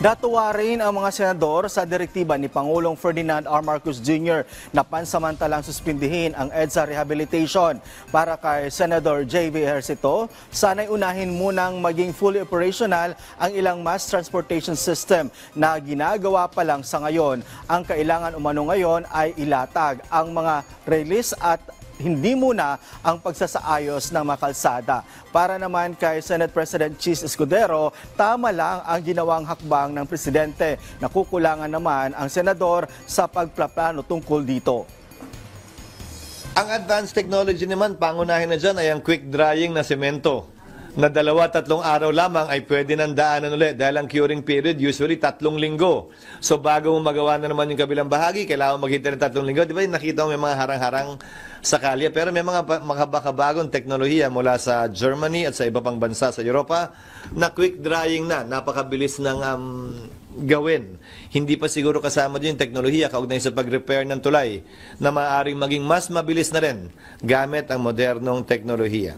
Natuwa rin ang mga senador sa direktiba ni Pangulong Ferdinand R. Marcos Jr. na pansamantalang suspindihin ang EDSA rehabilitation. Para kay Senador J.V. Ejercito, sana'y unahin munang maging fully operational ang ilang mass transportation system na ginagawa pa lang sa ngayon. Ang kailangan umano ngayon ay ilatag ang mga release at hindi muna ang pagsasaayos ng mga kalsada. Para naman kay Senate President Chis Escudero, tama lang ang ginawang hakbang ng presidente. Nakukulangan naman ang senador sa pagplaplano tungkol dito. Ang advanced technology naman, pangunahin na dyan ay ang quick drying na semento na 2-3 araw lamang ay pwede nang daanan ulit dahil ang curing period usually 3 linggo. So bago mo magawa na naman yung kabilang bahagi, kailangan maghintay ng 3 linggo. Di ba nakita mo may mga harang-harang sa kalye, pero may mga makabagong teknolohiya mula sa Germany at sa iba pang bansa sa Europa na quick drying na, napakabilis ng gawin. Hindi pa siguro kasama din yung teknolohiya kaugnay sa pag-repair ng tulay na maaaring maging mas mabilis na rin gamit ang modernong teknolohiya.